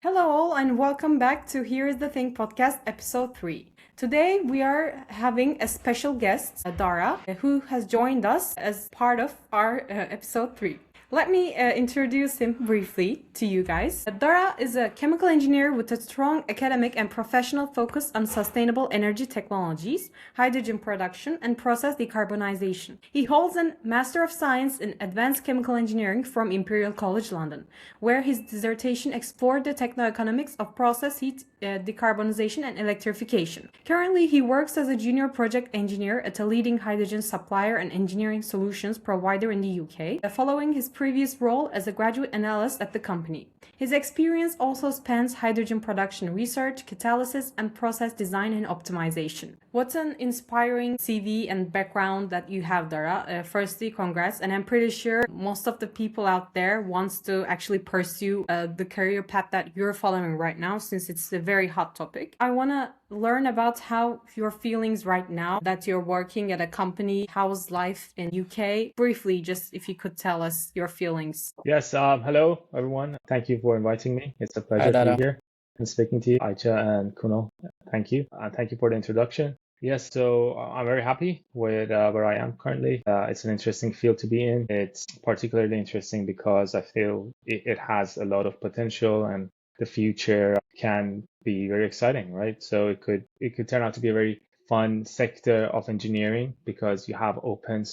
Hello, all, and welcome back to Here is the Thing podcast, episode 3. Today, we are having a special guest, Dara, who has joined us as part of our episode 3. Let me introduce him briefly to you guys. Dara is a chemical engineer with a strong academic and professional focus on sustainable energy technologies, hydrogen production, and process decarbonization. He holds a Master of Science in Advanced Chemical Engineering from Imperial College London, where his dissertation explored the techno-economics of process heat decarbonization and electrification. Currently, he works as a junior project engineer at a leading hydrogen supplier and engineering solutions provider in the UK, following his previous role as a graduate analyst at the company. His experience also spans hydrogen production research, catalysis, and process design and optimization. What an inspiring CV and background that you have, Dara. Firstly, congrats. And I'm pretty sure most of the people out there wants to actually pursue the career path that you're following right now, since it's a very hot topic. I want to learn about how your feelings right now that you're working at a company. How's life in UK? Briefly, just if you could tell us your feelings. Yes, hello everyone. Thank you for inviting me. It's a Hi, pleasure to Dara. be here and speaking to you, Aicha and Kunal. Thank you. Thank you for the introduction. Yes, so I'm very happy with where I am currently. It's an interesting field to be in. It's particularly interesting because I feel it has a lot of potential and the future can be very exciting, right? So it could turn out to be a very fun sector of engineering because you have open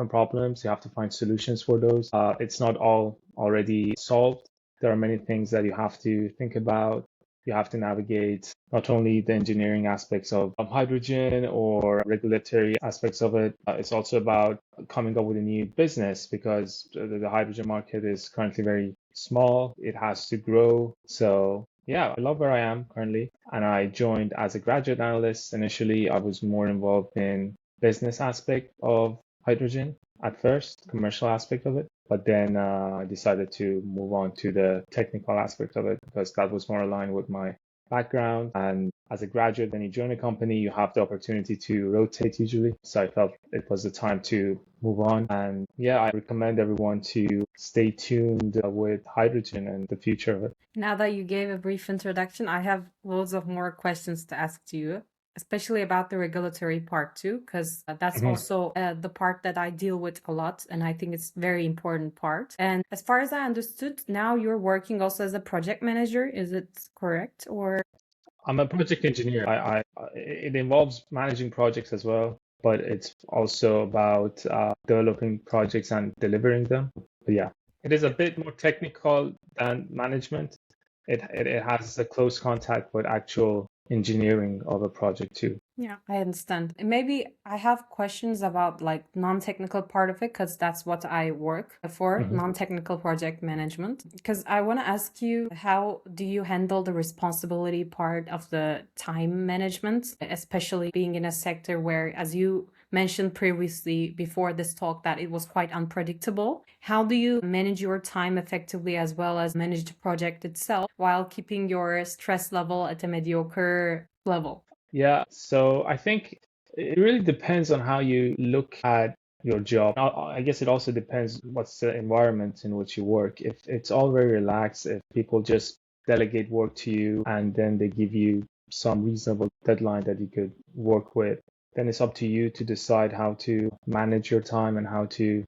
problems. You have to find solutions for those. It's not all already solved. There are many things that you have to think about. You have to navigate not only the engineering aspects of hydrogen or regulatory aspects of it. It's also about coming up with a new business because the hydrogen market is currently very small. It has to grow. So yeah, I love where I am currently. And I joined as a graduate analyst. Initially, I was more involved in business aspect of hydrogen at first, commercial aspect of it. But then I decided to move on to the technical aspect of it because that was more aligned with my background. And as a graduate, when you join a company, you have the opportunity to rotate usually. So I felt it was the time to move on. And yeah, I recommend everyone to stay tuned with hydrogen and the future of it. Now that you gave a brief introduction, I have loads of more questions to ask to you, especially about the regulatory part too, because that's also the part that I deal with a lot, and I think it's very important part. And as far as I understood, now you're working also as a project manager. Is it correct? Or I'm a project engineer. It involves managing projects as well, but it's also about developing projects and delivering them. But yeah, it is a bit more technical than management. It has a close contact with actual engineering of a project too. yeah, I understand. And maybe I have questions about like non-technical part of it because that's what I work for, non-technical project management. Because I want to ask you, how do you handle the responsibility part of the time management, especially being in a sector where, as you mentioned previously before this talk, that it was quite unpredictable. How do you manage your time effectively as well as manage the project itself while keeping your stress level at a mediocre level? Yeah, so I think it really depends on how you look at your job. I guess it also depends what's the environment in which you work. If it's all very relaxed, if people just delegate work to you and then they give you some reasonable deadline that you could work with, then it's up to you to decide how to manage your time and how to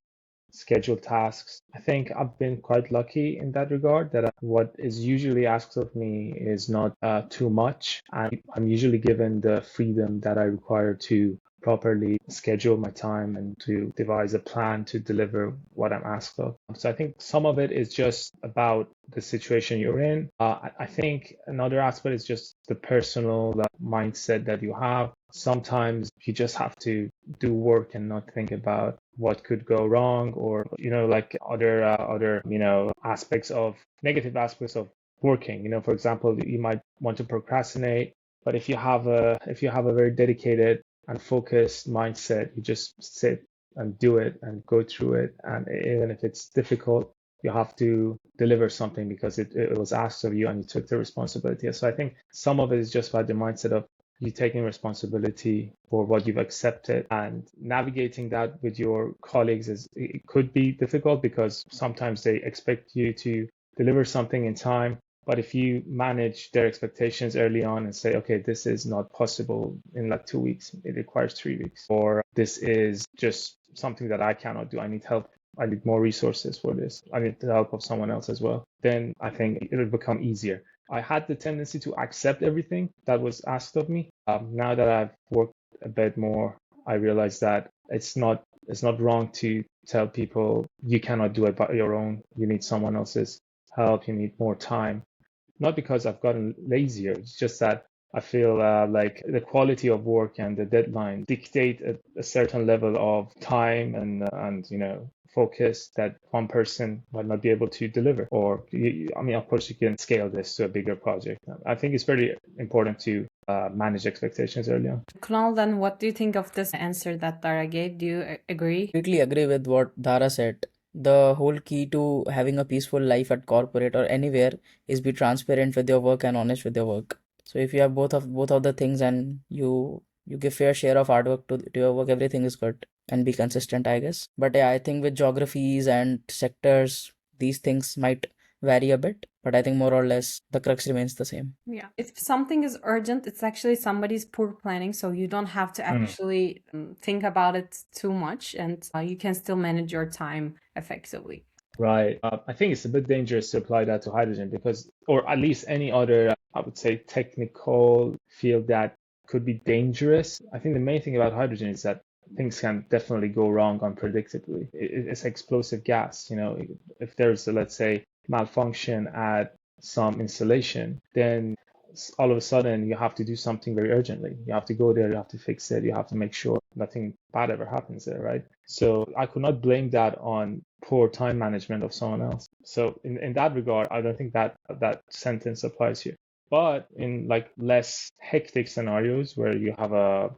schedule tasks. I think I've been quite lucky in that regard that what is usually asked of me is not too much. And I'm usually given the freedom that I require to properly schedule my time and to devise a plan to deliver what I'm asked of. So I think some of it is just about the situation you're in. I think another aspect is just the personal mindset that you have. Sometimes you just have to do work and not think about what could go wrong or, like other aspects of negative aspects of working. For example, you might want to procrastinate, but if you have a very dedicated and focused mindset, you just sit and do it and go through it. And even if it's difficult, you have to deliver something because it was asked of you and you took the responsibility. So I think some of it is just about the mindset of you taking responsibility for what you've accepted and navigating that with your colleagues it could be difficult because sometimes they expect you to deliver something in time But if you manage their expectations early on and say, okay, this is not possible in like 2 weeks, it requires 3 weeks, or this is just something that I cannot do, I need help, I need more resources for this, I need the help of someone else as well, then I think it'll become easier. I had the tendency to accept everything that was asked of me. Now that I've worked a bit more, I realize that it's not wrong to tell people you cannot do it by your own. You need someone else's help. You need more time. Not because I've gotten lazier. It's just that I feel like the quality of work and the deadline dictate a certain level of time and focus that one person might not be able to deliver. Or I mean, of course, you can scale this to a bigger project. I think it's very important to manage expectations early on. Kunal, then what do you think of this answer that Dara gave? Do you agree? Completely agree with what Dara said. The whole key to having a peaceful life at corporate or anywhere is be transparent with your work and honest with your work. So if you have both of the things and you give fair share of hard work to your work, everything is good, and be consistent, I guess. But yeah, I think with geographies and sectors, these things might vary a bit, but I think more or less the crux remains the same. Yeah. If something is urgent, it's actually somebody's poor planning, so you don't have to actually think about it too much, and you can still manage your time effectively. Right. I think it's a bit dangerous to apply that to hydrogen because, or at least any other, I would say, technical field that could be dangerous. I think the main thing about hydrogen is that things can definitely go wrong unpredictably. It's explosive gas. If there's, let's say, malfunction at some installation, then all of a sudden you have to do something very urgently. You have to go there, you have to fix it, you have to make sure nothing bad ever happens there, right? So I could not blame that on poor time management of someone else. So in that regard, I don't think that sentence applies here. But in like less hectic scenarios where you have a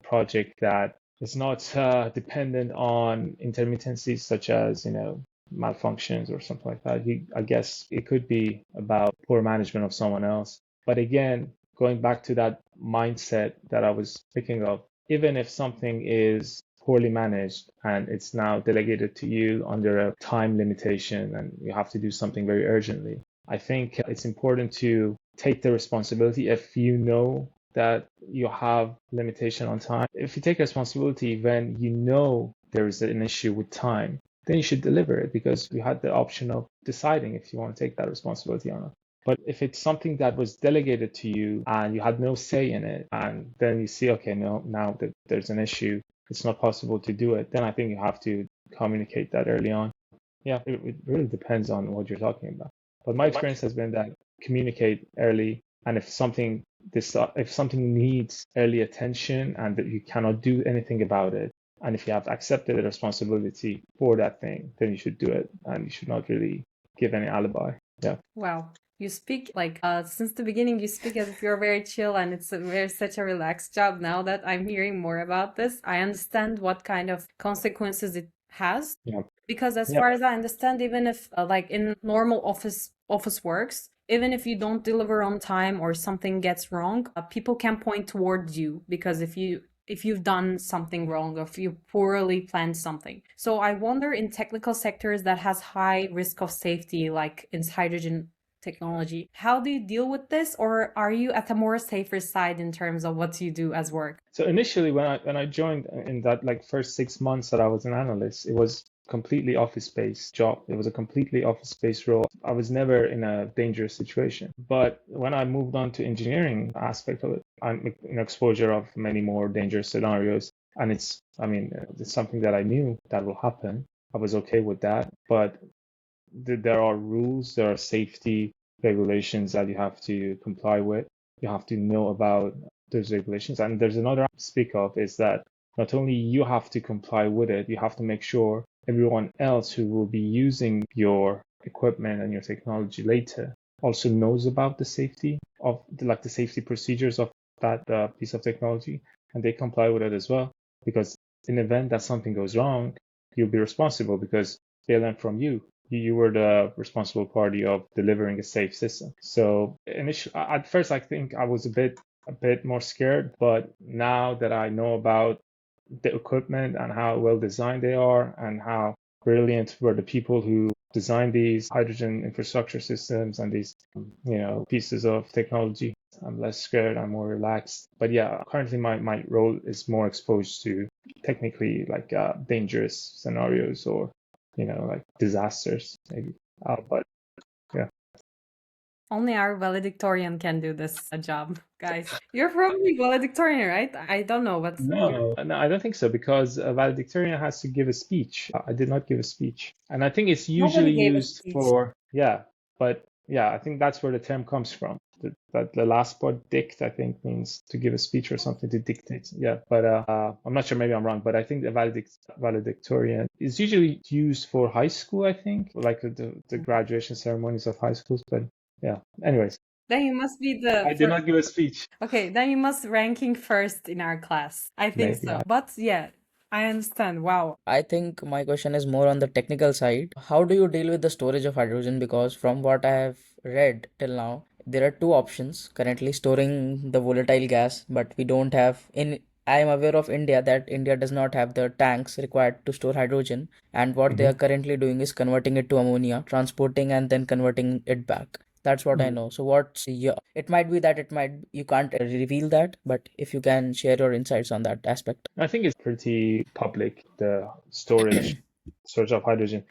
project that is not dependent on intermittencies such as malfunctions or something like that, I guess it could be about poor management of someone else. But again, going back to that mindset that I was speaking of, even if something is poorly managed and it's now delegated to you under a time limitation and you have to do something very urgently, I think it's important to take the responsibility if you know that you have limitation on time. If you take responsibility when you know there is an issue with time, then you should deliver it because you had the option of deciding if you want to take that responsibility or not. But if it's something that was delegated to you and you had no say in it, and then you see, okay, no, now that there's an issue, it's not possible to do it, then I think you have to communicate that early on. Yeah, it really depends on what you're talking about. But my experience has been that communicate early, and if something needs early attention and that you cannot do anything about it, and if you have accepted the responsibility for that thing, then you should do it, and you should not really give any alibi. Yeah. Wow. You speak like since the beginning, you speak as if you're very chill and it's such a relaxed job. Now that I'm hearing more about this, I understand what kind of consequences it has. Yeah. Because as far as I understand, even if like in normal office works, even if you don't deliver on time or something gets wrong, people can point towards you because if you've done something wrong or if you poorly planned something. So I wonder in technical sectors that has high risk of safety, like in hydrogen technology, how do you deal with this, or are you at a more safer side in terms of what you do as work? So initially when I joined in that like first 6 months that I was an analyst, it was completely office-based job. It was a completely office-based role. I was never in a dangerous situation. But when I moved on to engineering aspect of it, I'm in exposure of many more dangerous scenarios. And it's something that I knew that will happen. I was okay with that. But there are rules, there are safety regulations that you have to comply with. You have to know about those regulations. And there's another I speak of is that not only you have to comply with it, you have to make sure everyone else who will be using your equipment and your technology later also knows about the safety of the safety procedures of that piece of technology, and they comply with it as well. Because in the event that something goes wrong, you'll be responsible because they learn from you. You were the responsible party of delivering a safe system. So at first, I think I was a bit more scared, but now that I know about the equipment and how well designed they are and how brilliant were the people who designed these hydrogen infrastructure systems and these, pieces of technology. I'm less scared, I'm more relaxed. But yeah, currently my role is more exposed to technically like dangerous scenarios or, like disasters maybe. But yeah. Only our valedictorian can do this job, guys. You're probably valedictorian, right? I don't know, but No, I don't think so because a valedictorian has to give a speech. I did not give a speech. And I think it's nobody usually gave a used speech. for, yeah, but yeah, I think that's where the term comes from. That the last part, dict, I think means to give a speech or something to dictate. Yeah, but I'm not sure, maybe I'm wrong, but I think the valedictorian is usually used for high school, I think, like the graduation ceremonies of high schools. But yeah, anyways, Then you must be I the did first. not give a speech. Okay, then you must ranking first in our class. I think Maybe. so. But yeah, I understand. Wow. I think my question is more on the technical side. How do you deal with the storage of hydrogen? Because from what I have read till now, there are two options currently storing the volatile gas, but we don't have in. I am aware of India that India does not have the tanks required to store hydrogen, and what they are currently doing is converting it to ammonia, transporting and then converting it back. That's what I know. So what's your, it might be that it might, you can't reveal that, but if you can share your insights on that aspect. I think it's pretty public, the storage of hydrogen,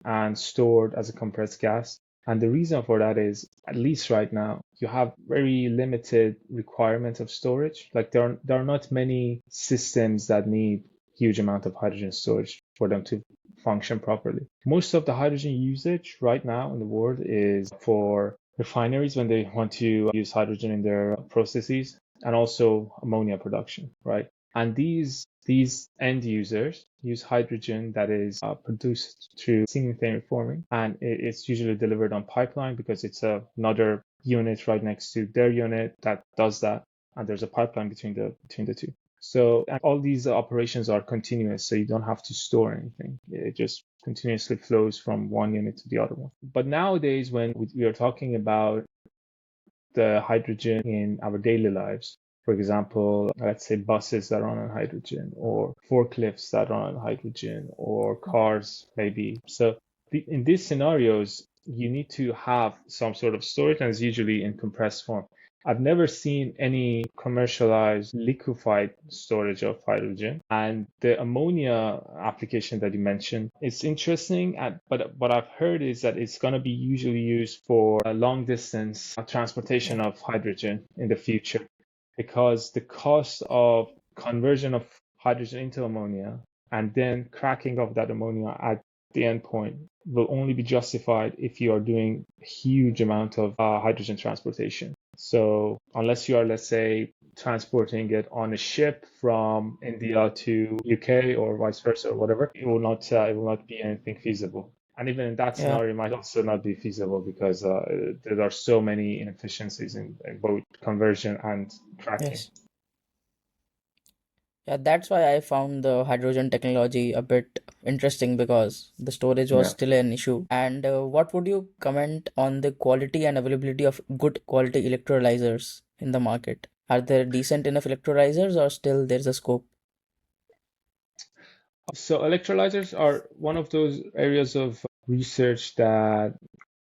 and stored as a compressed gas. And the reason for that is, at least right now, you have very limited requirement of storage. Like there are not many systems that need huge amount of hydrogen storage for them to function properly. Most of the hydrogen usage right now in the world is for refineries when they want to use hydrogen in their processes, and also ammonia production, right? And these end users use hydrogen that is produced through steam methane reforming, and it's usually delivered on pipeline because it's another unit right next to their unit that does that, and there's a pipeline between the two. So all these operations are continuous, so you don't have to store anything. It just continuously flows from one unit to the other one. But nowadays, when we are talking about the hydrogen in our daily lives, for example, let's say buses that run on hydrogen, or forklifts that run on hydrogen, or cars maybe. So in these scenarios, you need to have some sort of storage, and it's usually in compressed form. I've never seen any commercialized liquefied storage of hydrogen. And the ammonia application that you mentioned, it's interesting, but what I've heard is that it's going to be usually used for a long distance transportation of hydrogen in the future, because the cost of conversion of hydrogen into ammonia and then cracking of that ammonia at the end point will only be justified if you are doing a huge amount of hydrogen transportation. So unless you are, let's say, transporting it on a ship from India to UK or vice versa or whatever, it will not be anything feasible. And even in that Yeah. scenario, it might also not be feasible because there are so many inefficiencies in both conversion and cracking. Yes. Yeah, that's why I found the hydrogen technology a bit interesting because the storage was Yeah. still an issue. And what would you comment on the quality and availability of good quality electrolyzers in the market? Are there decent enough electrolyzers or still there's a scope? So electrolyzers are one of those areas of research that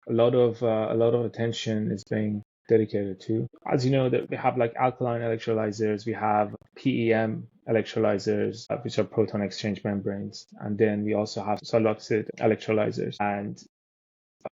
a lot of attention is being dedicated to. As you know, that we have like alkaline electrolyzers, we have PEM electrolyzers, which are proton exchange membranes, and then we also have solid oxide electrolyzers. And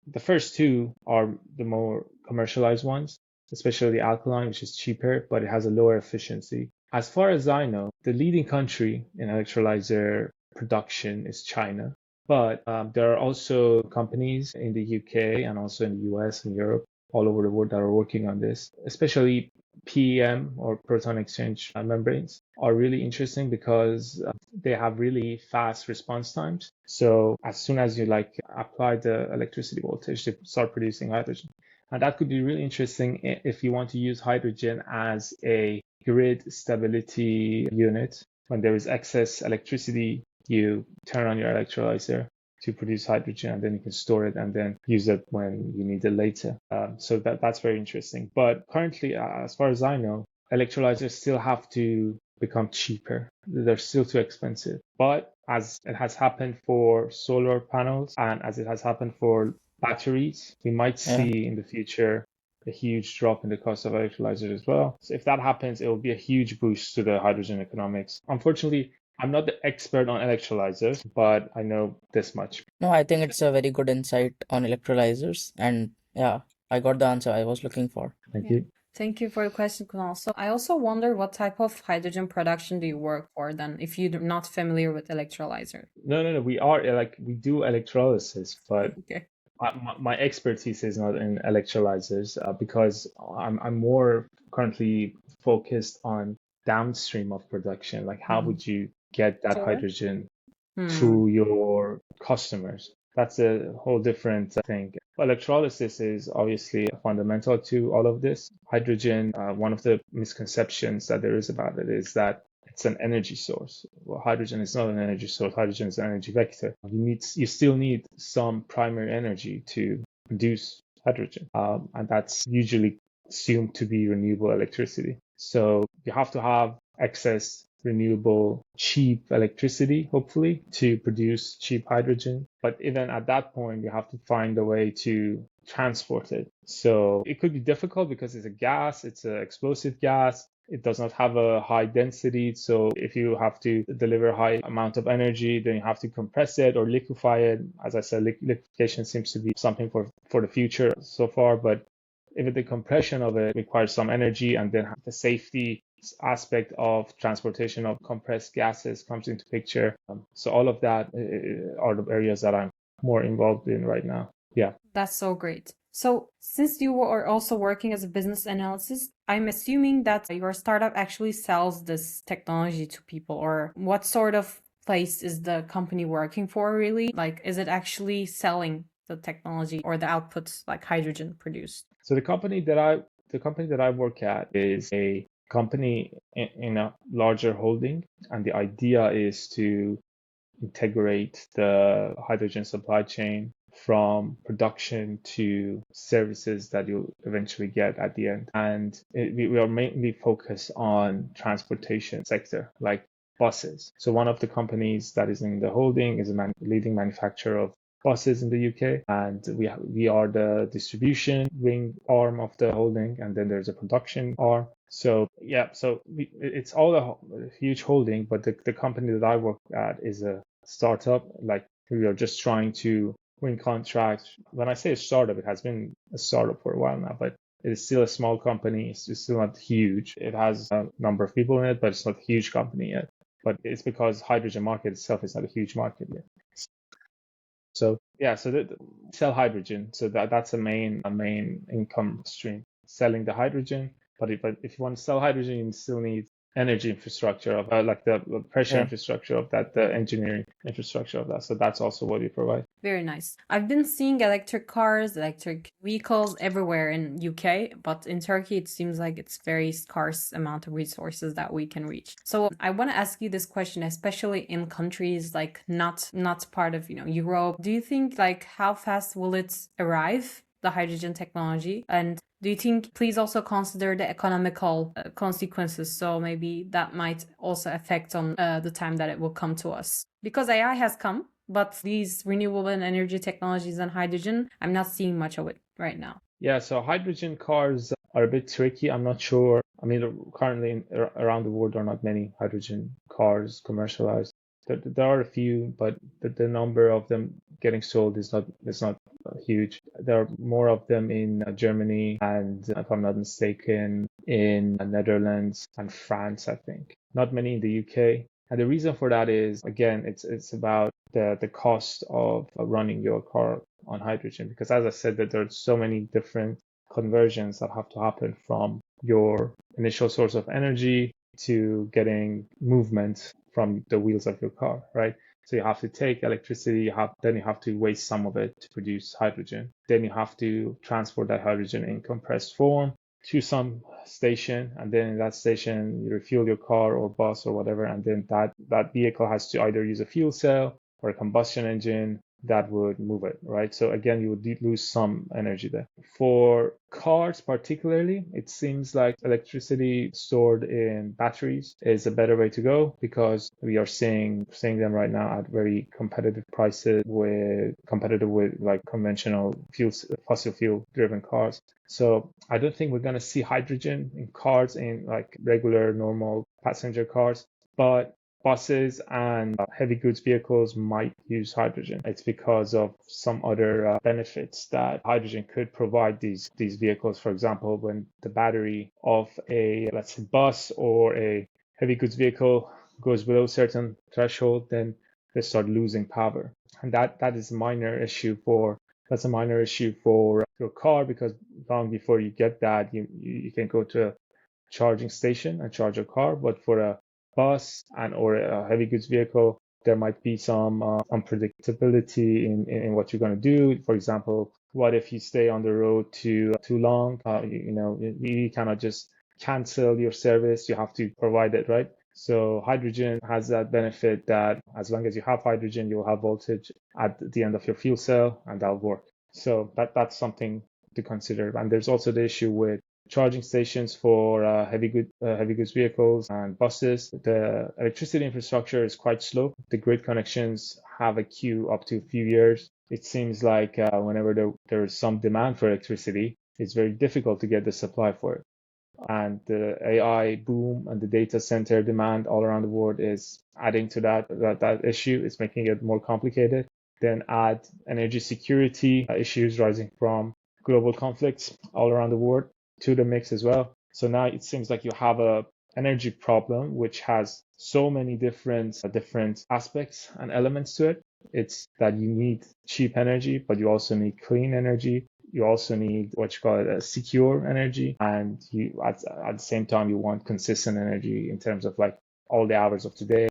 the first two are the more commercialized ones, especially the alkaline, which is cheaper, but it has a lower efficiency. As far as I know, the leading country in electrolyzer production is China. But there are also companies in the UK and also in the US and Europe, all over the world, that are working on this, especially PEM or proton exchange membranes are really interesting because they have really fast response times. So as soon as you like apply the electricity voltage, they start producing hydrogen. And that could be really interesting if you want to use hydrogen as a grid stability unit. When there is excess electricity, you turn on your electrolyzer to produce hydrogen, and then you can store it and then use it when you need it later. So that's very interesting. But currently, as far as I know, electrolyzers still have to become cheaper. They're still too expensive. But as it has happened for solar panels and as it has happened for batteries, we might Yeah. see in the future a huge drop in the cost of electrolyzers as well. So if that happens, it will be a huge boost to the hydrogen economics. Unfortunately, I'm not the expert on electrolyzers, but I know this much. No, I think it's a very good insight on electrolyzers, and yeah, I got the answer I was looking for. Thank Yeah. you. Thank you for the question, Kunal. So I also wonder what type of hydrogen production do you work for then, if you're not familiar with electrolyzer? No. We do electrolysis, but Okay. my expertise is not in electrolyzers because I'm more currently focused on downstream of production. Like, how Mm. would you get that Sure. hydrogen Hmm. to your customers? That's a whole different thing. Electrolysis is obviously fundamental to all of this. Hydrogen, one of the misconceptions that there is about it is that it's an energy source. Well, hydrogen is not an energy source. Hydrogen is an energy vector. You still need some primary energy to produce hydrogen, and that's usually assumed to be renewable electricity. So you have to have excess renewable, cheap electricity, hopefully, to produce cheap hydrogen. But even at that point, you have to find a way to transport it. So it could be difficult because it's a gas, it's an explosive gas. It does not have a high density. So if you have to deliver a high amount of energy, then you have to compress it or liquefy it. As I said, liquefaction seems to be something for the future so far, but even the compression of it requires some energy, and then the safety aspect of transportation of compressed gases comes into picture. So all of that are the areas that I'm more involved in right now. Yeah. That's so great. So, since you are also working as a business analyst, I'm assuming that your startup actually sells this technology to people, or what sort of place is the company working for really? Like, is it actually selling the technology or the outputs like hydrogen produced? So the company that I work at is a company in a larger holding, and the idea is to integrate the hydrogen supply chain from production to services that you'll eventually get at the end. And we are mainly focused on transportation sector, like buses. So one of the companies that is in the holding is a leading manufacturer of buses in the UK, and we are the distribution wing arm of the holding, and then there's a production arm. So yeah, it's all a huge holding, but the company that I work at is a startup. Like, we are just trying to win contracts. When I say a startup, it has been a startup for a while now, but it is still a small company. It's still not huge. It has a number of people in it, but it's not a huge company yet. But it's because hydrogen market itself is not a huge market yet. So yeah, sell hydrogen. So that's a main income stream, selling the hydrogen. But if you want to sell hydrogen, you still need energy infrastructure of like the pressure Yeah. infrastructure of that, the engineering infrastructure of that. So that's also what we provide. Very nice. I've been seeing electric cars, electric vehicles everywhere in UK, but in Turkey it seems like it's very scarce amount of resources that we can reach. So I want to ask you this question, especially in countries like not part of, Europe. Do you think like how fast will it arrive, the hydrogen technology? And do you think, please also consider the economical consequences? So maybe that might also affect on the time that it will come to us. Because AI has come, but these renewable energy technologies and hydrogen, I'm not seeing much of it right now. Yeah, so hydrogen cars are a bit tricky. I'm not sure. I mean, currently around the world there are not many hydrogen cars commercialized. There are a few, but the number of them getting sold is not huge. There are more of them in Germany and, if I'm not mistaken, in Netherlands and France, I think. Not many in the UK. And the reason for that is, again, it's about the cost of running your car on hydrogen, because as I said, that there are so many different conversions that have to happen from your initial source of energy to getting movement from the wheels of your car, right? So you have to take electricity, then you have to waste some of it to produce hydrogen. Then you have to transport that hydrogen in compressed form to some station, and then in that station you refuel your car or bus or whatever, and then that vehicle has to either use a fuel cell or a combustion engine that would move it, right? So again, you would lose some energy there. For cars particularly, it seems like electricity stored in batteries is a better way to go because we are seeing them right now at very competitive prices with like conventional fuels, fossil fuel driven cars. So I don't think we're going to see hydrogen in cars, in like regular normal passenger cars, but buses and heavy goods vehicles might use hydrogen. It's because of some other benefits that hydrogen could provide these vehicles. For example, when the battery of a, let's say, bus or a heavy goods vehicle goes below a certain threshold, then they start losing power. And that is a minor issue for that's a minor issue for your car, because long before you get that, you can go to a charging station and charge your car. But for a bus and or a heavy goods vehicle, there might be some unpredictability in what you're going to do. For example, what if you stay on the road too long? You cannot just cancel your service. You have to provide it, right? So hydrogen has that benefit that as long as you have hydrogen, you'll have voltage at the end of your fuel cell, and that'll work. So that's something to consider. And there's also the issue with charging stations for heavy goods vehicles and buses. The electricity infrastructure is quite slow. The grid connections have a queue up to a few years. It seems like whenever there is some demand for electricity, it's very difficult to get the supply for it. And the AI boom and the data center demand all around the world is adding to that issue. It's making it more complicated. Then add energy security issues rising from global conflicts all around the world to the mix as well. So now it seems like you have a energy problem which has so many different aspects and elements to it. It's that you need cheap energy, but you also need clean energy. You also need what you call it a secure energy, and you at the same time you want consistent energy in terms of like all the hours of the day.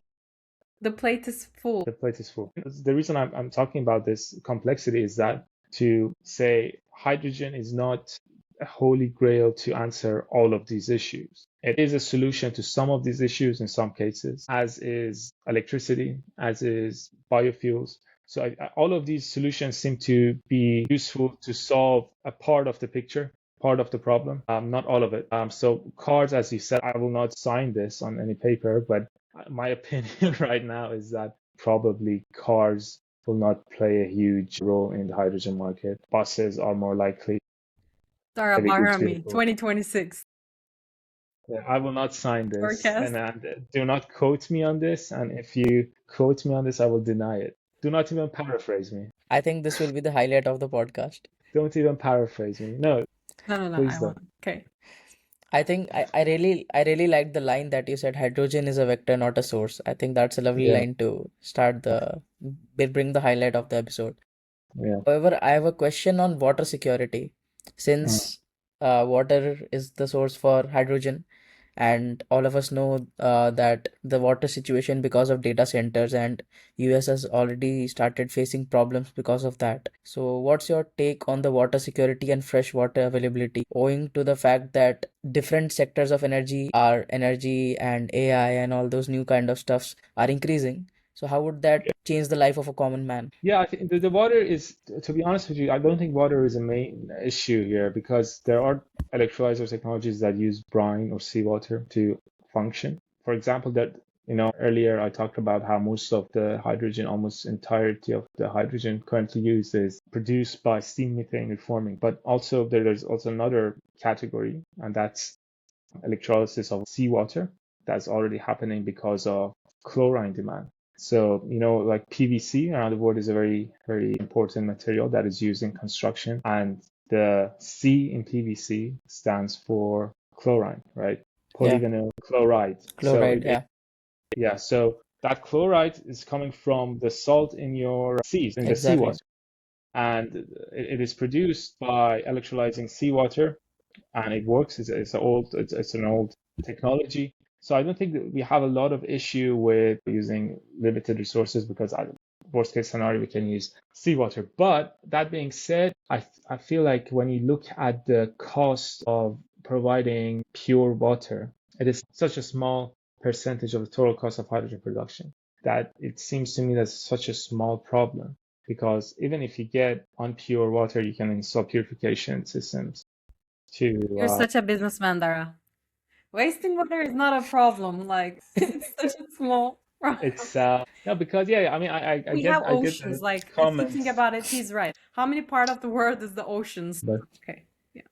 The plate is full. The plate is full. The reason I'm talking about this complexity is that to say hydrogen is not a holy grail to answer all of these issues. It is a solution to some of these issues in some cases, as is electricity, as is biofuels. So all of these solutions seem to be useful to solve a part of the picture, part of the problem, not all of it. So cars, as you said, I will not sign this on any paper, but my opinion right now is that probably cars will not play a huge role in the hydrogen market. Buses are more likely. Dara Heavy goods Bahrami, vehicles. 2026 Yeah, I will not sign this, forecast. and do not quote me on this. And if you quote me on this, I will deny it. Do not even paraphrase me. I think this will be the highlight of the podcast. Don't even paraphrase me. No, No, I please don't. won't. Okay. I think I really like the line that you said hydrogen is a vector, not a source. I think that's a lovely Yeah, line to start bring the highlight of the episode. yeah. However, I have a question on water security. Mm. Since water is the source for hydrogen, and all of us know that the water situation because of data centers and US has already started facing problems because of that. So what's your take on the water security and fresh water availability owing to the fact that different sectors of energy and AI and all those new kind of stuffs are increasing? So how would that change the life of a common man? Yeah, I think the water is, to be honest with you, I don't think water is a main issue here because there are electrolyzer technologies that use brine or seawater to function. For example, earlier I talked about how most of the hydrogen, almost entirety of the hydrogen currently used is produced by steam methane reforming. But also there's also another category, and that's electrolysis of seawater that's already happening because of chlorine demand. So, like PVC around the world is a very, very important material that is used in construction. And the C in PVC stands for chlorine, right? Yeah, Polyvinyl chloride. So chloride. Yeah, yeah, so that chloride is coming from the salt in your seas, in the exactly. seawater. And it is produced by electrolyzing seawater, and it works. It's an old technology. So I don't think that we have a lot of issue with using limited resources because worst case scenario we can use seawater. But that being said, I feel like when you look at the cost of providing pure water, it is such a small percentage of the total cost of hydrogen production that it seems to me that's such a small problem because even if you get unpure water, you can install purification systems to You're such a businessman, Dara. Wasting water is not a problem. Like it's such a small problem. it's no, because yeah, I mean I We have get oceans. the Like if you think comments, about it, he's right. How many part of the world is the oceans? but Okay. Yeah.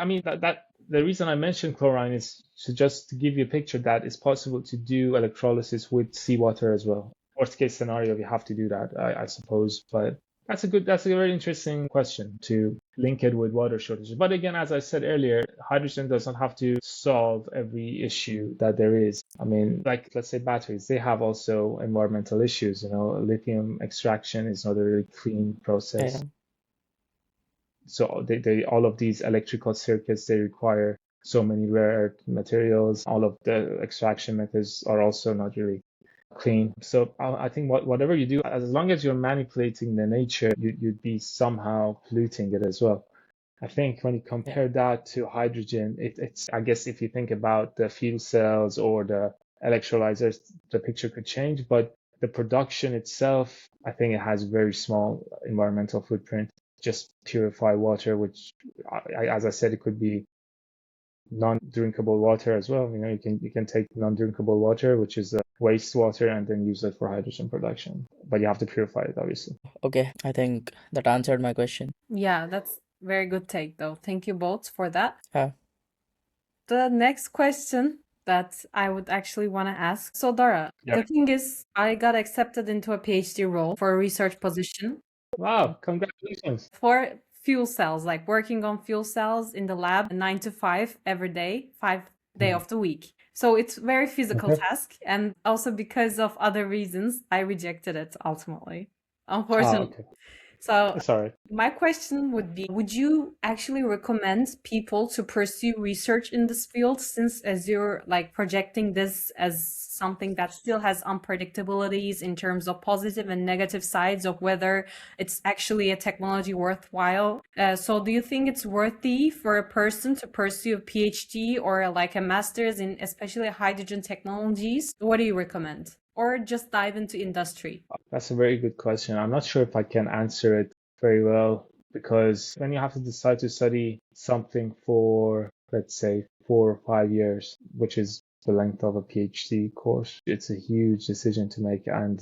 I mean that the reason I mentioned chlorine is to just give you a picture that it's possible to do electrolysis with seawater as well. Worst case scenario, we have to do that, I suppose. But that's a very interesting question to link it with water shortages. But again, as I said earlier, hydrogen does not have to solve every issue that there is. I mean, like let's say batteries, they have also environmental issues. You know, lithium extraction is not a really clean process. Yeah. So they all of these electrical circuits, they require so many rare earth materials. All of the extraction methods are also not really clean. So I think whatever you do, as long as you're manipulating the nature, you'd be somehow polluting it as well. I think when you Yeah. compare that to hydrogen, it's I guess if you think about the fuel cells or the electrolyzers, the picture could change. But the production itself, I think it has very small environmental footprint. Just purify water, which, as I said, it could be non-drinkable water as well. You know, you can take non-drinkable water, which is wastewater, and then use it for hydrogen production. But you have to purify it, obviously. Okay, I think that answered my question. Yeah, that's very good take though. Thank you both for that. Yeah. The next question that I would actually want to ask. So Dara, Yeah. the thing is, I got accepted into a PhD role for a research position Wow, congratulations. for fuel cells, like working on fuel cells in the lab 9 to 5 every day, 5 day of the week. So it's very physical Okay. task, and also because of other reasons, I rejected it ultimately, Ah, unfortunately. okay. So Sorry. my question would be, would you actually recommend people to pursue research in this field, since as you're like projecting this as something that still has unpredictabilities in terms of positive and negative sides of whether it's actually a technology worthwhile? So do you think it's worthy for a person to pursue a PhD or like a master's in especially hydrogen technologies? What do you recommend? Or just dive into industry? That's a very good question. I'm not sure if I can answer it very well, because when you have to decide to study something for, let's say, 4 or 5 years, which is the length of a PhD course, it's a huge decision to make. And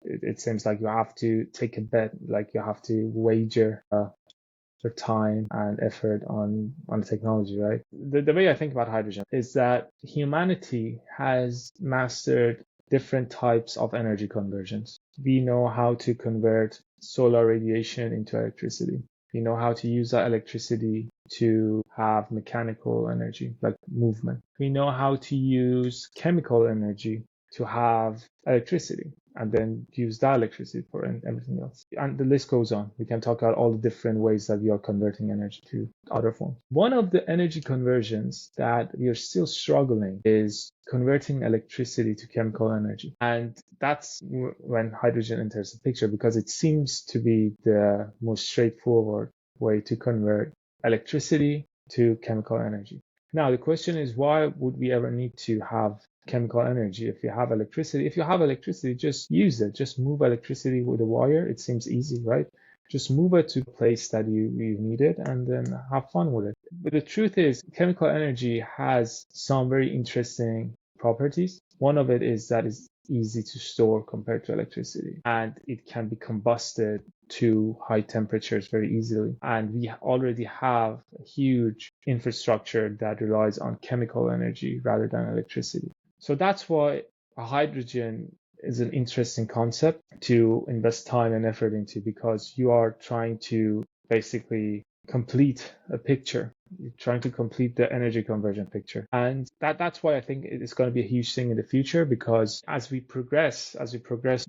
it seems like you have to take a bet, like you have to wager your time and effort on the technology, right? The way I think about hydrogen is that humanity has mastered different types of energy conversions. We know how to convert solar radiation into electricity. We know how to use that electricity to have mechanical energy, like movement. We know how to use chemical energy to have electricity, and then use that electricity for everything else. And the list goes on. We can talk about all the different ways that we are converting energy to other forms. One of the energy conversions that we are still struggling is converting electricity to chemical energy. And that's when hydrogen enters the picture, because it seems to be the most straightforward way to convert electricity to chemical energy. Now, the question is, why would we ever need to have chemical energy if you have electricity? If you have electricity, just use it. Just move electricity with a wire. It seems easy, right? Just move it to a place that you need it, and then have fun with it. But the truth is, chemical energy has some very interesting properties. One of it is that it's easy to store compared to electricity, and it can be combusted to high temperatures very easily. And we already have a huge infrastructure that relies on chemical energy rather than electricity. So that's why hydrogen is an interesting concept to invest time and effort into, because you are trying to basically complete a picture. You're trying to complete the energy conversion picture. And that's why I think it's going to be a huge thing in the future, because as we progress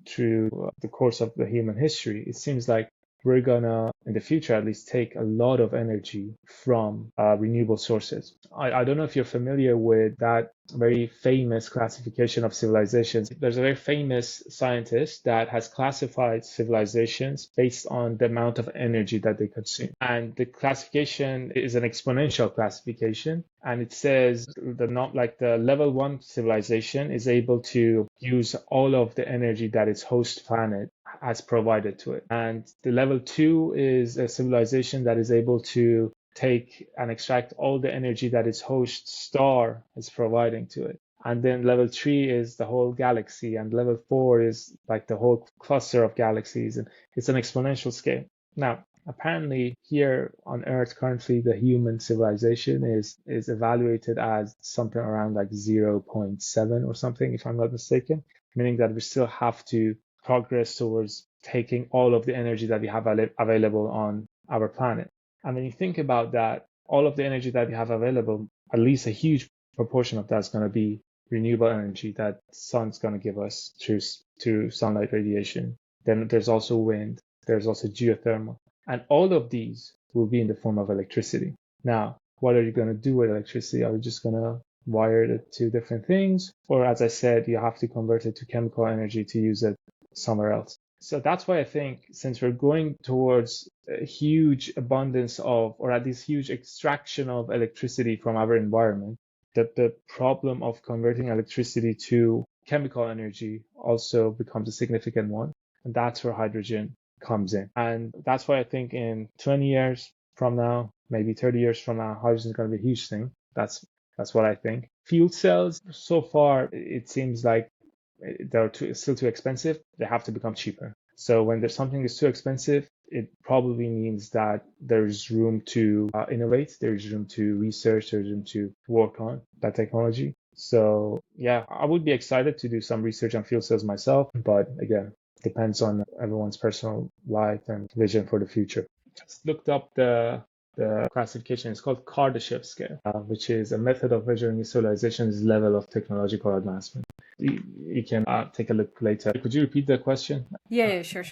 through the course of the human history, it seems like we're gonna, in the future at least, take a lot of energy from renewable sources. I don't know if you're familiar with that very famous classification of civilizations. There's a very famous scientist that has classified civilizations based on the amount of energy that they consume. And the classification is an exponential classification. And it says the level 1 civilization is able to use all of the energy that its host planet has provided to it. And the level 2 is a civilization that is able to take and extract all the energy that its host star is providing to it. And then level 3 is the whole galaxy, and level 4 is like the whole cluster of galaxies, and it's an exponential scale. Now, apparently here on Earth currently the human civilization is evaluated as something around like 0.7 or something, if I'm not mistaken, meaning that we still have to progress towards taking all of the energy that we have available on our planet. And when you think about that, all of the energy that we have available, at least a huge proportion of that's going to be renewable energy that the sun's going to give us through sunlight radiation. Then there's also wind, there's also geothermal. And all of these will be in the form of electricity. Now, what are you going to do with electricity? Are you just going to wire it to different things? Or as I said, you have to convert it to chemical energy to use it somewhere else. So that's why I think since we're going towards a huge abundance of, or at least huge extraction of electricity from our environment, that the problem of converting electricity to chemical energy also becomes a significant one. And that's where hydrogen comes in. And that's why I think in 20 years from now, maybe 30 years from now, hydrogen is going to be a huge thing. That's what I think. Fuel cells, so far, it seems like they're still too expensive. They have to become cheaper. So when there's something is too expensive, it probably means that there's room to innovate, there's room to research, there's room to work on that technology. So yeah, I would be excited to do some research on fuel cells myself, but again, depends on everyone's personal life and vision for the future. Just looked up the classification. It's called Kardashev scale, which is a method of measuring a civilization's level of technological advancement. You can take a look later. Could you repeat the question? Yeah, sure.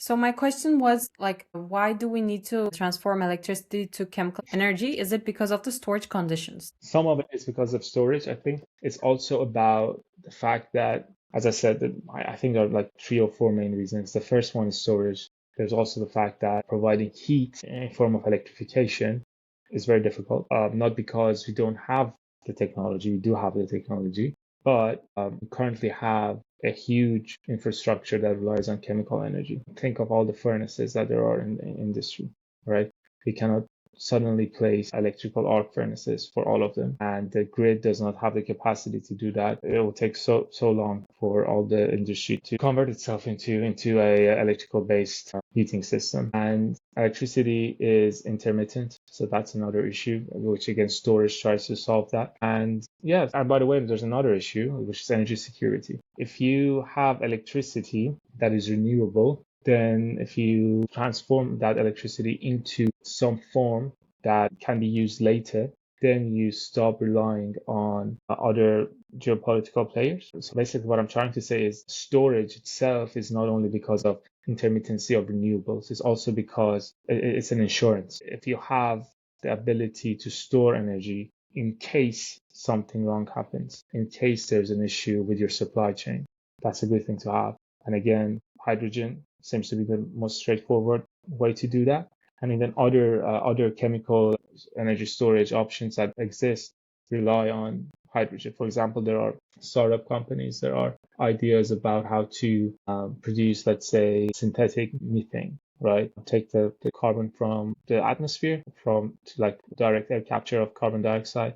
So my question was like, why do we need to transform electricity to chemical energy? Is it because of the storage conditions? Some of it is because of storage, I think. It's also about the fact that, as I said, I think there are like 3 or 4 main reasons. The first one is storage. There's also the fact that providing heat in a form of electrification is very difficult, not because we don't have the technology, we do have the technology, but we currently have a huge infrastructure that relies on chemical energy. Think of all the furnaces that there are in the industry, right? We cannot suddenly place electrical arc furnaces for all of them, and the grid does not have the capacity to do that. It will take so long for all the industry to convert itself into a electrical based heating system. And electricity is intermittent, so that's another issue, which again storage tries to solve that. And yeah, and by the way, there's another issue, which is energy security. If you have electricity that is renewable, then if you transform that electricity into some form that can be used later, then you stop relying on other geopolitical players. So basically what I'm trying to say is storage itself is not only because of intermittency of renewables, it's also because it's an insurance. If you have the ability to store energy in case something wrong happens, in case there's an issue with your supply chain, that's a good thing to have. And again, hydrogen seems to be the most straightforward way to do that. And even other chemical energy storage options that exist rely on hydrogen. For example, there are startup companies, there are ideas about how to produce, let's say, synthetic methane, right? Take the carbon from the atmosphere, to like direct air capture of carbon dioxide.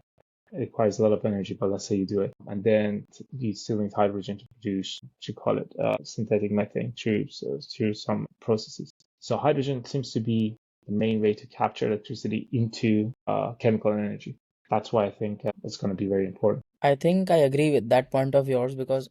It requires a lot of energy, but let's say you do it. And then you still need hydrogen to produce, what you call it, synthetic methane through some processes. So hydrogen seems to be the main way to capture electricity into chemical energy. That's why I think it's going to be very important. I think I agree with that point of yours because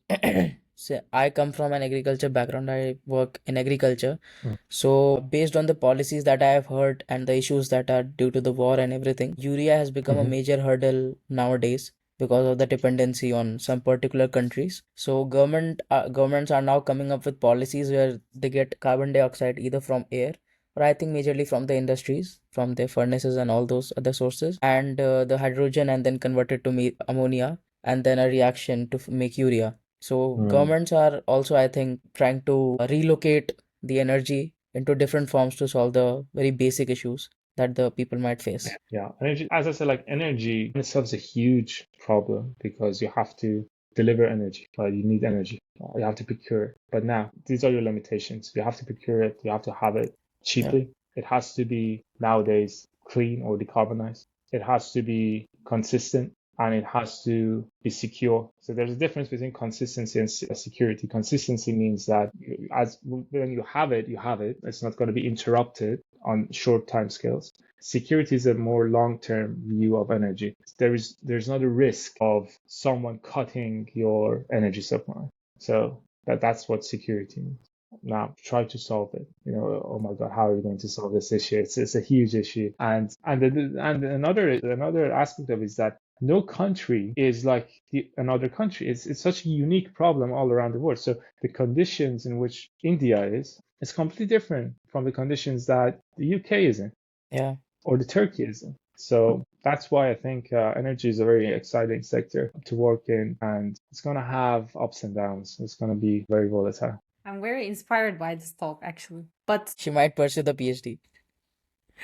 I come from an agriculture background. I work in agriculture. Mm. So based on the policies that I have heard and the issues that are due to the war and everything, urea has become a major hurdle nowadays because of the dependency on some particular countries. So governments are now coming up with policies where they get carbon dioxide either from air or I think majorly from the industries, from their furnaces and all those other sources, and the hydrogen and then convert it to ammonia and then a reaction to make urea. So governments are also, I think, trying to relocate the energy into different forms to solve the very basic issues that the people might face. Yeah, energy, as I said, like energy in itself is a huge problem because you have to deliver energy. You need energy. You have to procure it. But now, these are your limitations. You have to procure it. You have to have it Yeah. cheaply. It has to be nowadays clean or decarbonized. It has to be consistent and it has to be secure. So there's a difference between consistency and security. Consistency means that as when you have it, you have it. It's not going to be interrupted on short time scales. Security is a more long-term view of energy. There's not a risk of someone cutting your energy supply. So that's what security means. Now try to solve it. Oh my God, how are you going to solve this issue? It's a huge issue. And another aspect of it is that no country is like another country. It's such a unique problem all around the world. So the conditions in which India is completely different from the conditions that the UK is in Yeah. or the Turkey is in. So that's why I think energy is a very exciting sector to work in, and it's going to have ups and downs. It's going to be very volatile. I'm very inspired by this talk, actually. But She might pursue the PhD.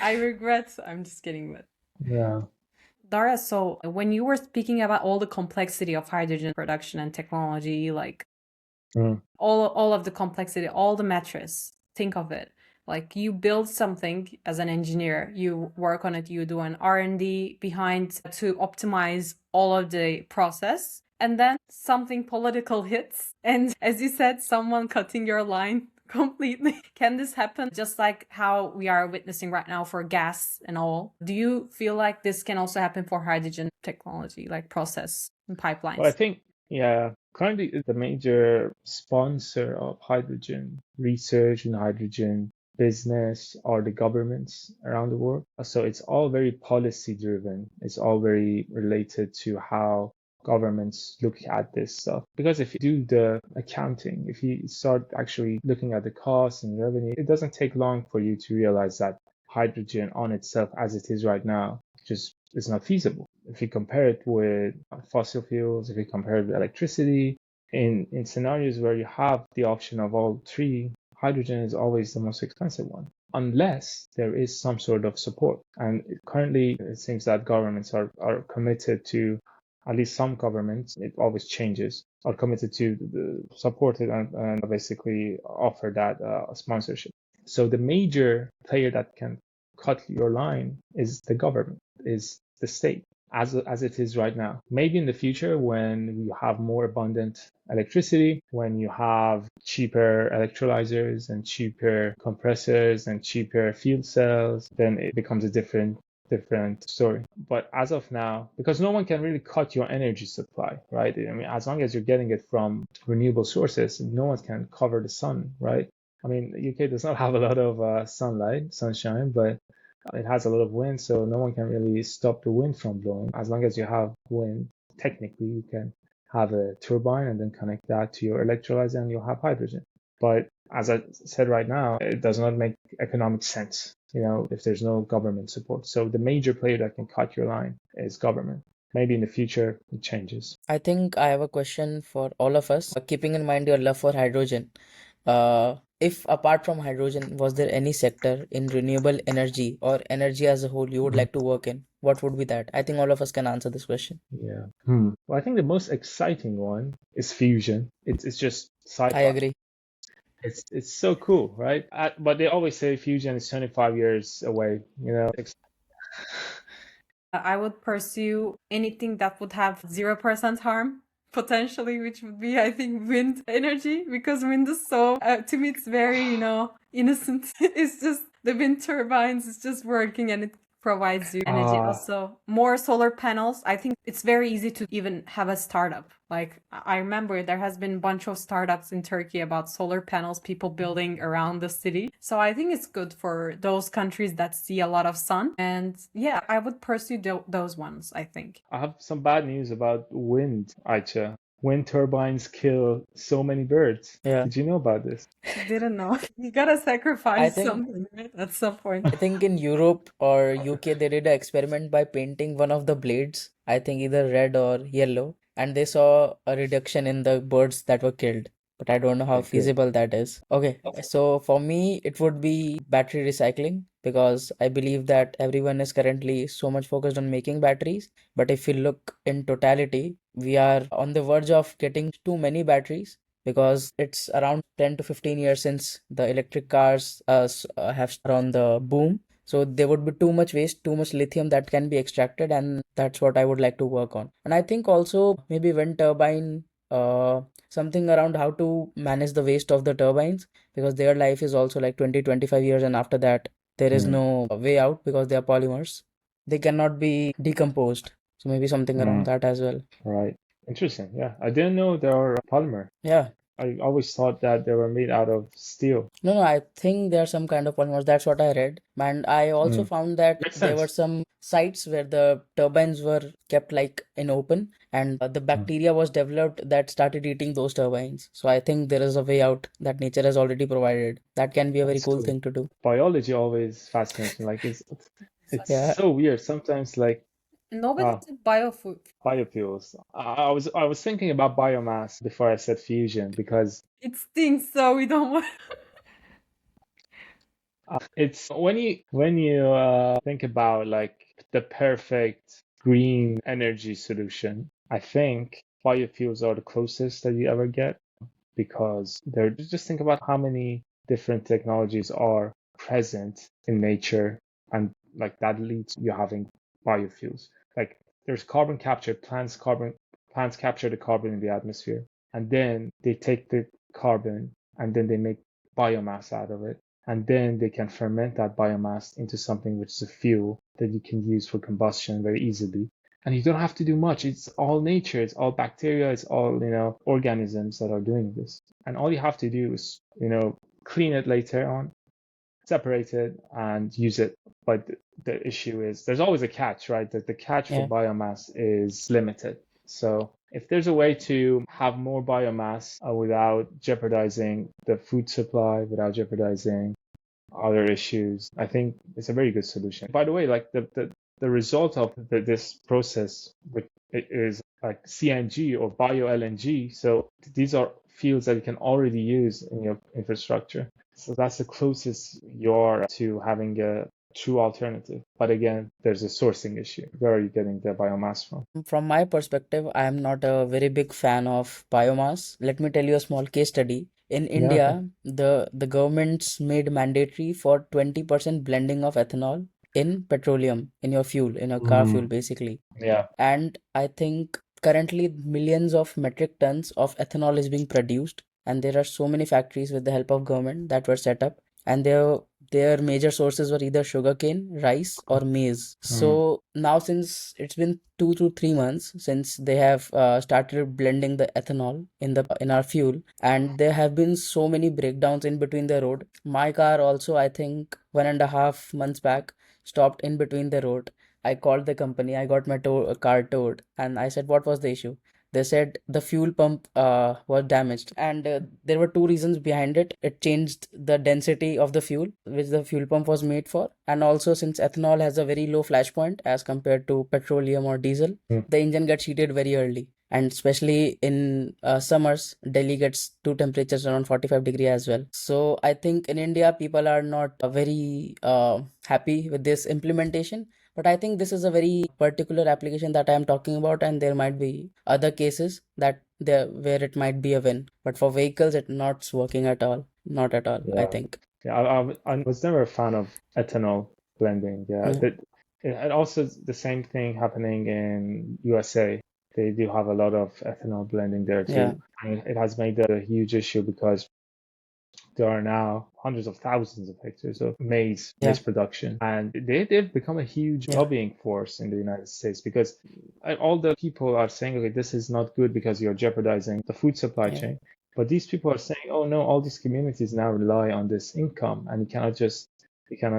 I regret, I'm just kidding, but Yeah. Dara, so when you were speaking about all the complexity of hydrogen production and technology, like all of the complexity, all the metrics, think of it. Like you build something as an engineer, you work on it, you do an R&D behind to optimize all of the process, and then something political hits, and as you said, someone cutting your line completely. Can this happen just like how we are witnessing right now for gas and all? Do you feel like this can also happen for hydrogen technology, like process and pipelines? Well, I think, yeah, currently the major sponsor of hydrogen research and hydrogen business are the governments around the world. So it's all very policy driven. It's all very related to how governments look at this stuff. Because if you do the accounting, if you start actually looking at the costs and revenue, it doesn't take long for you to realize that hydrogen on itself as it is right now just is not feasible. If you compare it with fossil fuels, if you compare it with electricity, in scenarios where you have the option of all three, hydrogen is always the most expensive one, unless there is some sort of support. And currently, it seems that governments are committed to, at least some governments, it always changes, are committed to support it and basically offer that sponsorship. So the major player that can cut your line is the government, is the state, as it is right now. Maybe in the future, when you have more abundant electricity, when you have cheaper electrolyzers and cheaper compressors and cheaper fuel cells, then it becomes a different story. But as of now, because no one can really cut your energy supply, right? I mean, as long as you're getting it from renewable sources, no one can cover the sun, right? I mean, the UK does not have a lot of sunshine, but it has a lot of wind, so no one can really stop the wind from blowing. As long as you have wind, technically you can have a turbine and then connect that to your electrolyzer and you'll have hydrogen. But as I said right now, it does not make economic sense, if there's no government support. So the major player that can cut your line is government. Maybe in the future it changes. I think I have a question for all of us. Keeping in mind your love for hydrogen, if apart from hydrogen, was there any sector in renewable energy or energy as a whole you would like to work in? What would be that? I think all of us can answer this question. Yeah. Well, I think the most exciting one is fusion. It's just I sci-fi. agree. It's so cool, right? But they always say fusion is 25 years away, I would pursue anything that would have 0% harm potentially, which would be, I think, wind energy, because wind is so, to me, it's very, innocent. It's just the wind turbines, it's just working and it provides you energy. Also, more solar panels. I think it's very easy to even have a startup. Like, I remember there has been a bunch of startups in Turkey about solar panels, people building around the city. So I think it's good for those countries that see a lot of sun. And yeah, I would pursue those ones, I think. I have some bad news about wind, Aicha. Wind turbines kill so many birds. Yeah. Did you know about this? Didn't know. You gotta sacrifice I think something, right? At some point. I think in Europe or UK they did an experiment by painting one of the blades, I think either red or yellow, and they saw a reduction in the birds that were killed. But I don't know how Okay. feasible that is. Okay, so for me it would be battery recycling, because I believe that everyone is currently so much focused on making batteries. But if we look in totality, we are on the verge of getting too many batteries because it's around 10 to 15 years since the electric cars have started on the boom. So there would be too much waste, too much lithium that can be extracted, and that's what I would like to work on. And I think also maybe wind turbine, something around how to manage the waste of the turbines, because their life is also like 20, 25 years, and after that there is Mm, no way out because they are polymers. They cannot be decomposed. So maybe something around mm, that as well. right. Interesting. Yeah. I didn't know they are polymer. Yeah. I always thought that they were made out of steel. No, I think there are some kind of polymers. That's what I read. And I also Mm, found that makes there were sense. some sites where the turbines were kept like in open, and the Mm, bacteria was developed that started eating those turbines. So I think there is a way out that nature has already provided. That can be a very that's cool cool. thing to do. Biology always fascinates me. Like it's Yeah. so weird. Sometimes like Nobody ah, said biofood. biofuels. I was thinking about biomass before I said fusion because It stinks, so we don't want. it's when you think about like the perfect green energy solution, I think biofuels are the closest that you ever get because they're just think about how many different technologies are present in nature and like that leads to you having biofuels. Like there's carbon capture, plants capture the carbon in the atmosphere and then they take the carbon and then they make biomass out of it. And then they can ferment that biomass into something which is a fuel that you can use for combustion very easily. And you don't have to do much. It's all nature, it's all bacteria, it's all, organisms that are doing this. And all you have to do is, clean it later on, separate it, and use it. But the issue is there's always a catch, right? That the catch for Yeah. biomass is limited. So if there's a way to have more biomass without jeopardizing the food supply, without jeopardizing other issues, I think it's a very good solution. By the way, like the result of this process, which is like CNG or bio LNG, so these are fields that you can already use in your infrastructure. So that's the closest you are to having a true alternative. But again, there's a sourcing issue. Where are you getting the biomass from? From my perspective, I am not a very big fan of biomass. Let me tell you a small case study. In Yeah, okay. India, the government's made mandatory for 20% blending of ethanol in petroleum, in your fuel, in your car fuel, Mm, basically. yeah. And I think currently millions of metric tons of ethanol is being produced, and there are so many factories with the help of government that were set up, and their major sources were either sugarcane, rice, or maize. Mm, So now, since it's been 2 to 3 months since they have started blending the ethanol in our fuel, and there have been so many breakdowns in between the road. My car also, I think 1.5 months back, stopped in between the road. I called the company, I got my car towed, and I said, what was the issue? They said the fuel pump was damaged, and there were two reasons behind it. It changed the density of the fuel, which the fuel pump was made for, and also since ethanol has a very low flash point as compared to petroleum or diesel, mm, the engine gets heated very early. And especially in summers, Delhi gets to temperatures around 45 degrees as well. So I think in India, people are not very happy with this implementation. But I think this is a very particular application that I am talking about, and there might be other cases that there where it might be a win. But for vehicles, it's not working at all. Not at all, I yeah. think. Yeah, I was never a fan of ethanol blending. Yeah, Yeah, and also the same thing happening in USA. They do have a lot of ethanol blending there yeah, too. And it has made a huge issue because there are now hundreds of thousands of hectares of maize yeah, production, and they've become a huge yeah, lobbying force in the United States because all the people are saying, okay, this is not good because you're jeopardizing the food supply yeah, chain. But these people are saying, oh no, all these communities now rely on this income, and you cannot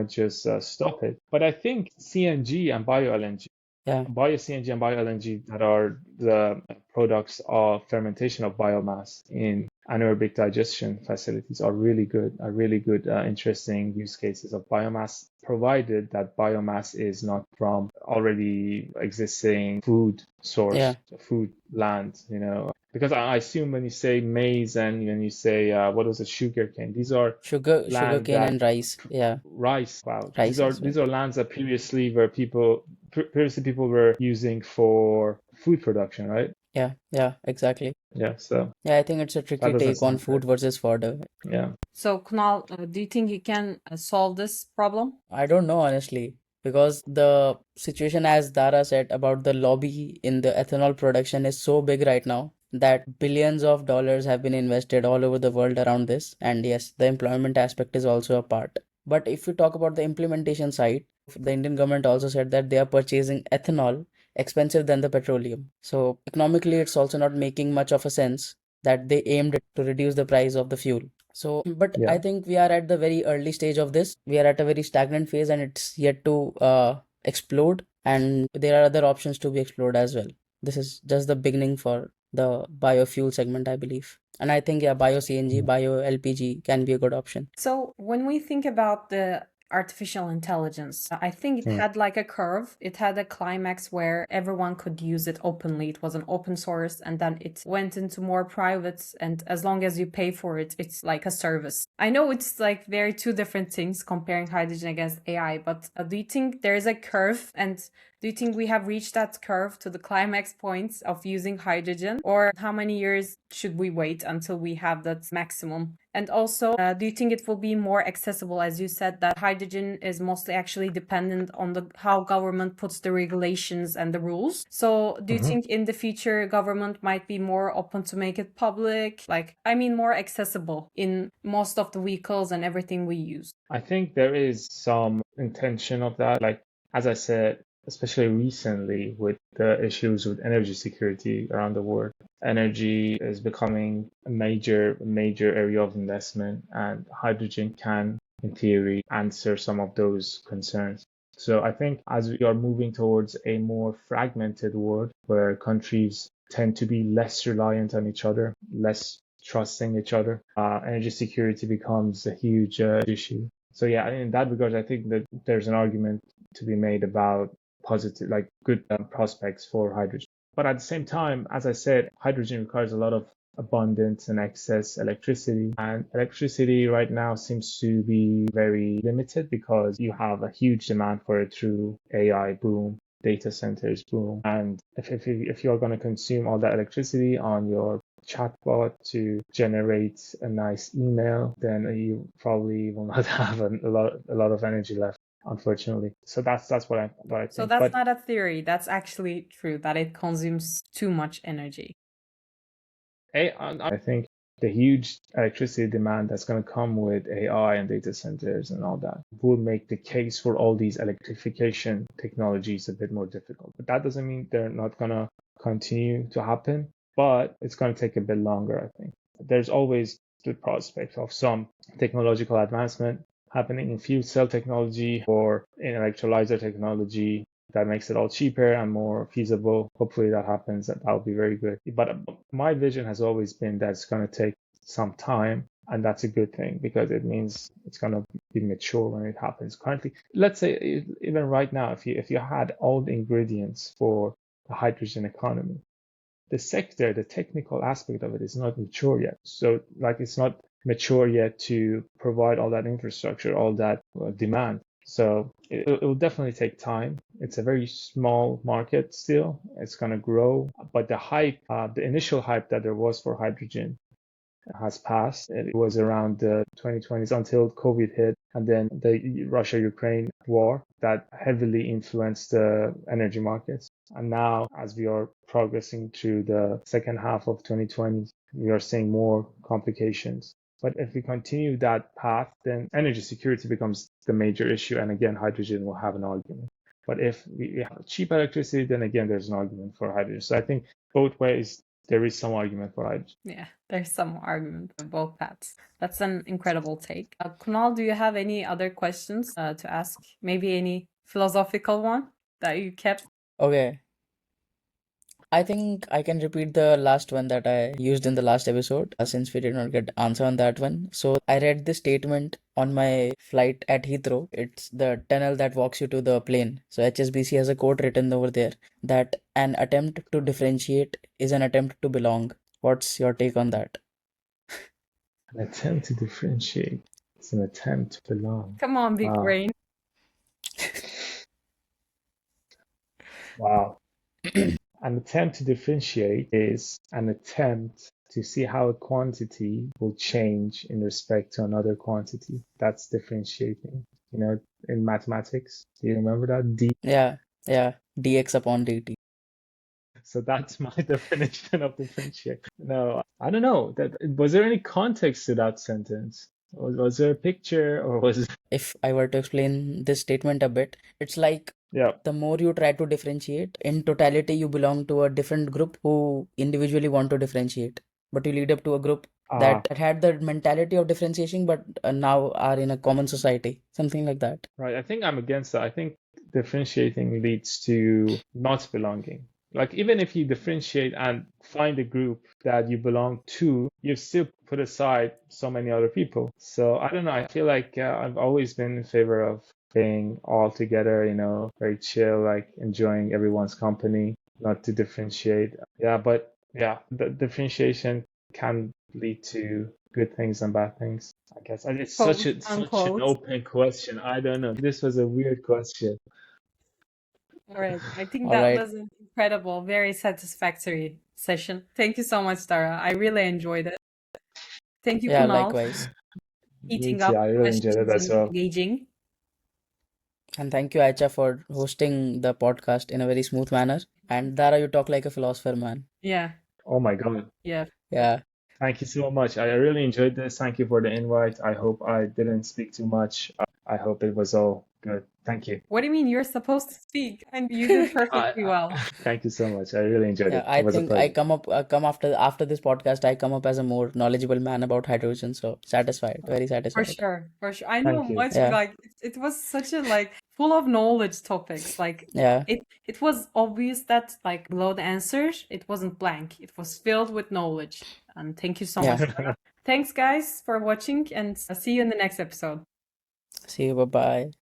just stop it. But I think CNG and bio LNG yeah, bio-CNG and bio-LNG that are the products of fermentation of biomass in anaerobic digestion facilities are really good, interesting use cases of biomass, provided that biomass is not from already existing food yeah, source, food land, Because I assume when you say maize and when you say what was it, sugarcane, these are land Sugarcane that and rice. Yeah, rice. Wow, rice as well. these are lands that previously people were using for food production, right? Yeah, exactly. Yeah, so Yeah, I think it's a that tricky doesn't take on sound food good. versus fodder. Yeah. So, Kunal, do you think you can solve this problem? I don't know honestly, because the situation, as Dara said, about the lobby in the ethanol production is so big right now that billions of dollars have been invested all over the world around this. And yes, the employment aspect is also a part. But if you talk about the implementation side, the Indian government also said that they are purchasing ethanol expensive than the petroleum. So economically, it's also not making much of a sense that they aimed to reduce the price of the fuel. So, but I Yeah. think we are at the very early stage of this. We are at a very stagnant phase and it's yet to explode. And there are other options to be explored as well. This is just the beginning for the biofuel segment, I believe. And I think, yeah, bio CNG, bio LPG can be a good option. So when we think about the artificial intelligence, I think it Mm. had like a curve. It had a climax where everyone could use it openly. It was an open source, and then it went into more private. And as long as you pay for it, it's like a service. I know it's like very two different things comparing hydrogen against AI, but do you think there is a curve? And do you think we have reached that curve to the climax points of using hydrogen? Or how many years should we wait until we have that maximum? And also, do you think it will be more accessible, as you said, that hydrogen is mostly actually dependent on the how government puts the regulations and the rules? So do you think in the future government might be more open to make it public? Like, I mean, more accessible in most of the vehicles and everything we use? I think there is some intention of that. Like, as I said, especially recently with the issues with energy security around the world, energy is becoming a major area of investment, and hydrogen can, in theory, answer some of those concerns. So I think as we are moving towards a more fragmented world where countries tend to be less reliant on each other, less trusting each other, energy security becomes a huge issue. So yeah, in that regard, I think that there's an argument to be made about positive, like good prospects for hydrogen. But at the same time, as I said, hydrogen requires a lot of abundance and excess electricity. And electricity right now seems to be very limited because you have a huge demand for it through AI boom, data centers boom. And if you're going to consume all that electricity on your chatbot to generate a nice email, then you probably will not have a lot of energy left, unfortunately. So that's what I So think. that's But not a theory. That's actually true that it consumes too much energy. I think the huge electricity demand that's going to come with AI and data centers and all that will make the case for all these electrification technologies a bit more difficult. But that doesn't mean they're not going to continue to happen, but it's going to take a bit longer, I think. There's always the prospect of some technological advancement happening in fuel cell technology or in electrolyzer technology that makes it all cheaper and more feasible. Hopefully that happens. That would be very good. But my vision has always been that it's going to take some time, and that's a good thing because it means it's going to be mature when it happens. Currently, let's say even right now, if you had all the ingredients for the hydrogen economy, the sector, the technical aspect of it is not mature yet. So like it's not mature yet to provide all that infrastructure, all that demand. So it will definitely take time. It's a very small market still. It's going to grow, but the hype, the initial hype that there was for hydrogen has passed. It was around the 2020s until COVID hit, and then the Russia-Ukraine war that heavily influenced the energy markets. And now, as we are progressing through the second half of 2020, we are seeing more complications. But if we continue that path, then energy security becomes the major issue. And again, hydrogen will have an argument. But if we have cheap electricity, then again, there's an argument for hydrogen. So I think both ways, there is some argument for hydrogen. Yeah, there's some argument for both paths. That's an incredible take. Kunal, do you have any other questions to ask? Maybe any philosophical one that you kept? Okay, I think I can repeat the last one that I used in the last episode since we did not get answer on that one. So I read this statement on my flight at Heathrow. It's the tunnel that walks you to the plane. So HSBC has a quote written over there that an attempt to differentiate is an attempt to belong. What's your take on that? An attempt to differentiate. It's an attempt to belong. Come on, big Wow. brain. Wow. An attempt to differentiate is an attempt to see how a quantity will change in respect to another quantity. That's differentiating. You know, in mathematics, do you remember that? Yeah, yeah. dx upon dt. So that's my definition of differentiate. No, I don't know. Was there any context to that sentence? Was there a picture or was it? If I were to explain this statement a bit, it's like Yeah. the more you try to differentiate, in totality, you belong to a different group who individually want to differentiate. But you lead up to a group Ah, that had the mentality of differentiating, but now are in a common society, something like that. right. I think I'm against that. I think differentiating leads to not belonging. Like even if you differentiate and find a group that you belong to, you've still put aside so many other people. So I don't know. I feel like I've always been in favor of being all together, you know, very chill, like enjoying everyone's company, not to differentiate. Yeah, but yeah, the differentiation can lead to good things and bad things. I guess it's Quote such an unquote. open question. I don't know. This was a weird question. All right. I think All that right. was an incredible, very satisfactory session. Thank you so much, Dara. I really enjoyed it. Thank you, Yeah, Kunal, for likewise. Me heating too. up I really enjoyed it questions as and well. engaging. And thank you, Aicha, for hosting the podcast in a very smooth manner. And Dara, you talk like a philosopher, man. Yeah. Oh my God. Yeah. Yeah, Thank you so much. I really enjoyed this. Thank you for the invite. I hope I didn't speak too much. I hope it was all good. Thank you. What do you mean? You're supposed to speak and you did perfectly I, well. thank you so much. I really enjoyed yeah. it. I It was a think I pleasure. come after this podcast. I come up as a more knowledgeable man about hydrogen. So satisfied, very For satisfied. sure, for sure. I know Thank you. much, Yeah, like it was such a like full of knowledge topics. Like yeah, it was obvious that like below the answers, it wasn't blank. It was filled with knowledge. And thank you so much. yeah. Thanks guys for watching and see you in the next episode. See you. Bye bye.